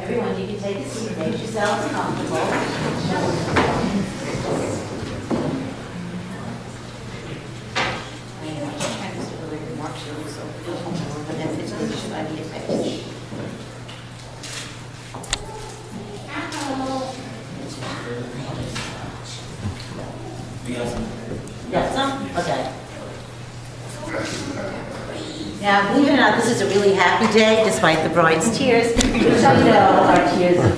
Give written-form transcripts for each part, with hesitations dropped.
Everyone, you can take a seat, make yourselves comfortable. Yes, some? Okay. Now, believe it or not, this is a really happy day, despite the bride's tears, which I know are tears of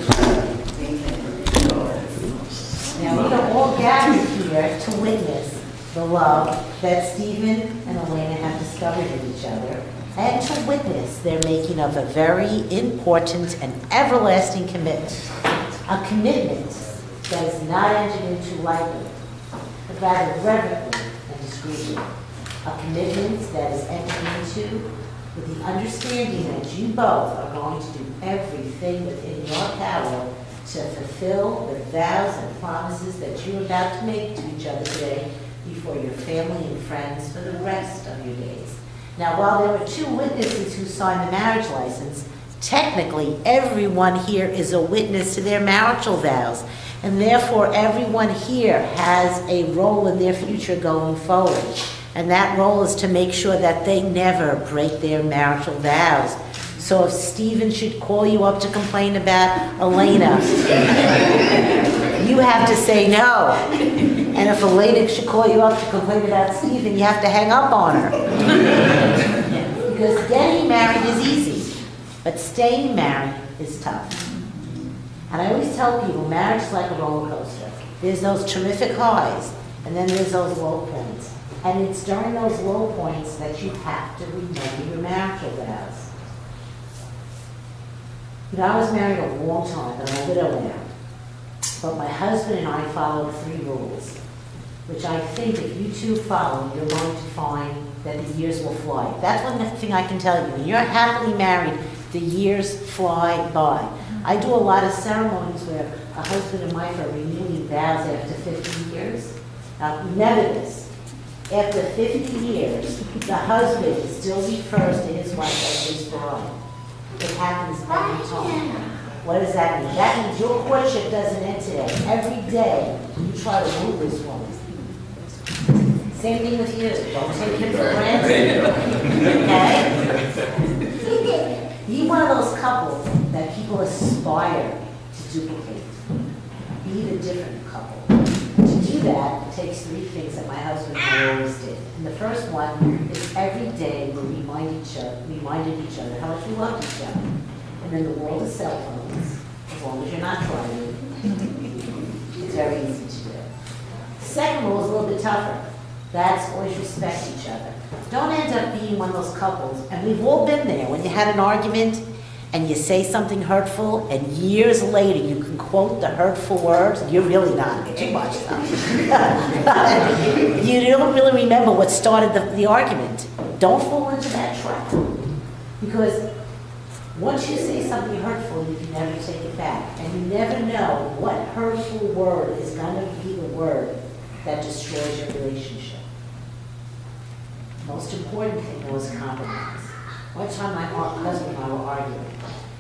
joy. Now, we are all gathered here to witness the love that Stephen and Elena have discovered in each other, and to witness their making of a very important and everlasting commitment. A commitment that is not entered into lightly, but rather reverently and discreetly. A commitment that is entered into with the understanding that you both are going to do everything within your power to fulfill the vows and promises that you're about to make to each other today before your family and friends for the rest of your days. Now, while there were 2 witnesses who signed the marriage license, technically everyone here is a witness to their marital vows, and therefore everyone here has a role in their future going forward. And that role is to make sure that they never break their marital vows. So if Stephen should call you up to complain about Elena, you have to say no. And if Elena should call you up to complain about Stephen, you have to hang up on her. Because getting married is easy, but staying married is tough. And I always tell people, marriage is like a roller coaster. There's those terrific highs, and then there's those low points. And it's during those low points that you have to remember your marital vows. You know, I was married a long time, but I'm a widow now. But my husband and I followed 3 rules, which I think if you 2 follow, you're going to find that the years will fly. That's one thing I can tell you. When you're happily married, the years fly by. I do a lot of ceremonies where a husband and wife are renewing vows after 50 years. Never this. After 50 years, the husband still refers to his wife as his bride. It happens every time. What does that mean? That means your courtship doesn't end today. Every day, you try to woo this woman. Same thing with you. Don't take him for granted. Okay? Be one of those couples that people aspire to duplicate. Be the different couple. To do that, it takes 3 things that my husband always did. And the first one is every day we reminded each other how much we loved each other. And in the world of cell phones, as long as you're not driving, it's very easy to do. Second rule is a little bit tougher. That's always respect each other. Don't end up being one of those couples, and we've all been there, when you had an argument and you say something hurtful, and years later you can quote the hurtful words, you're really not too much so. You don't really remember what started the argument. Don't fall into that trap. Because once you say something hurtful, you can never take it back. And you never know what hurtful word is going to be the word that destroys your relationship. Most important thing was compromise. One time my husband and I were arguing,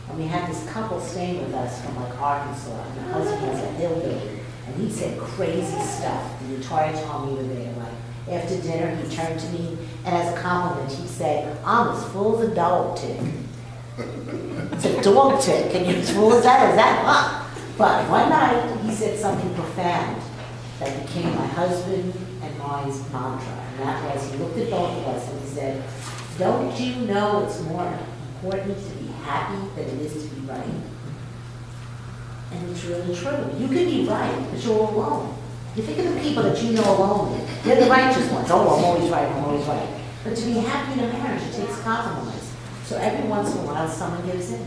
and we had this couple staying with us from like Arkansas, and the husband was a hillbilly, and he said crazy stuff the entire time we were there. Like after dinner, he turned to me, and as a compliment, he'd say, "I'm as full as a dog tick." It's a dog tick, and you're as full as that? Is that what? But one night, he said something profound that became my husband and mine's mantra, and that was, he looked at both of us and he said, "Don't you know it's more important to be happy than it is to be right?" And it's really true. You can be right, but you're alone. You think of the people that you know alone, they're the righteous ones. "Oh, I'm always right, I'm always right." But to be happy in a marriage, it takes compromise. So every once in a while, someone gives in,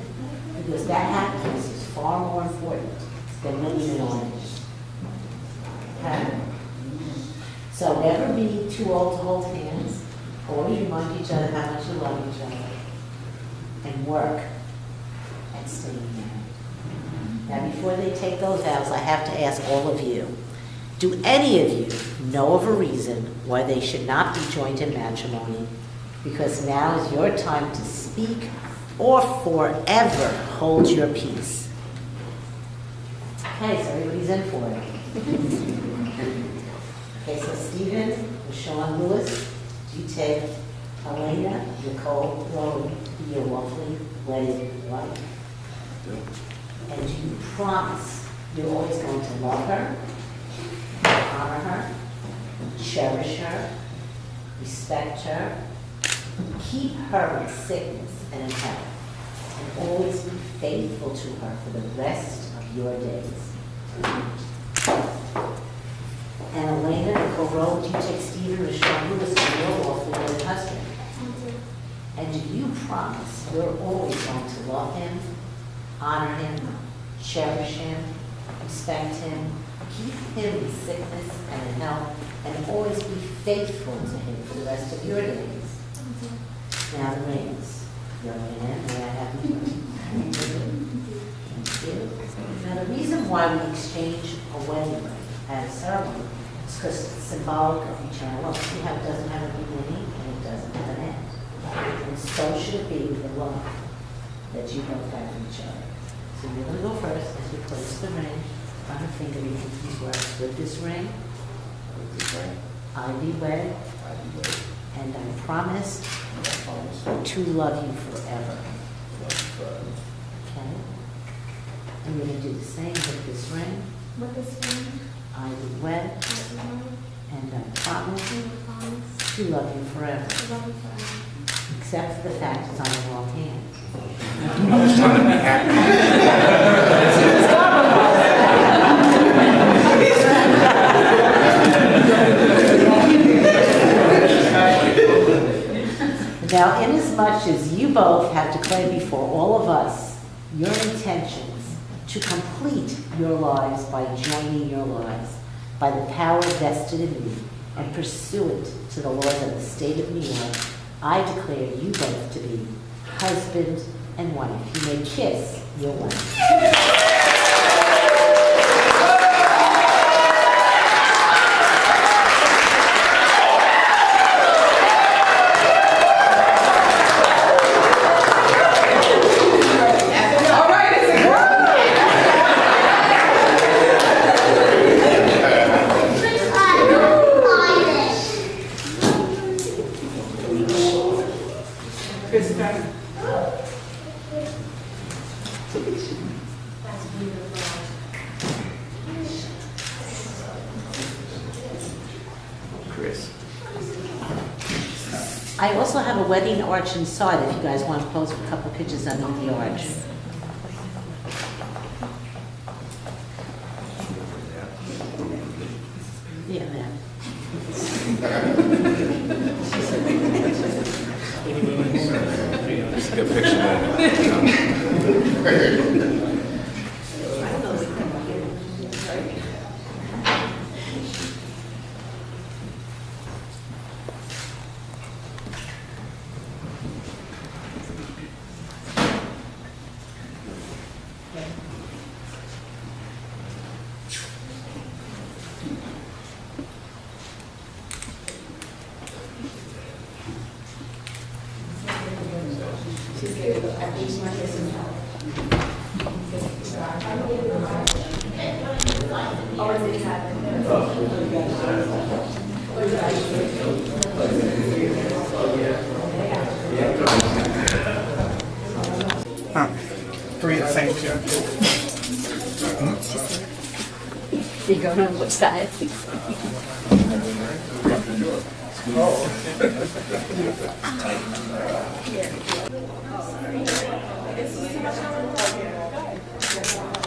because that happiness is far more important than living in orange. Okay? So never be too old to hold hands. Always remind each other how much you love each other. And work at staying married. Now, before they take those vows, I have to ask all of you, do any of you know of a reason why they should not be joined in matrimony? Because now is your time to speak or forever hold your peace. Okay, so everybody's in for it. Okay, so Stephen, Sean Lewis, do you take Elena Nicole Rowe to be your lawfully wedded wife? And do you promise you're always going to love her, honor her, cherish her, respect her, keep her in sickness and in health, and always be faithful to her for the rest of your days? And Elena Nicole Rowe, do you take Stephen Rashawn Lewis to be your lawfully wedded husband? And do you promise you're always going to love him, honor him, cherish him, respect him, keep him in sickness and in health, and always be faithful to him for the rest of your days? Now the rings. Young man, may I have you? Thank you. Now the reason why we exchange a wedding ring at a ceremony is because it's symbolic of eternal love. See how it doesn't have a beginning and it doesn't have an end. And so should it be with the love that you both have for each other. So you're going to go first as we place the ring on the finger. You can these words: with this ring, I be wed, and I promise to love you forever. Okay? And you're going to do the same with this ring. With this ring, I be wed, and I promise to love you forever. Except for the fact it's on the wrong hand. I was trying to be happy. Now, inasmuch as you both have declared before all of us your intentions to complete your lives by joining your lives by the power vested in me and pursuant to the laws of the state of New York, I declare you both to be husband and wife. You may kiss your wife. I also have a wedding arch inside if you guys want to pose for a couple pictures underneath the arch. Yeah, man. Just a good picture. Three at the same time. you go on which side?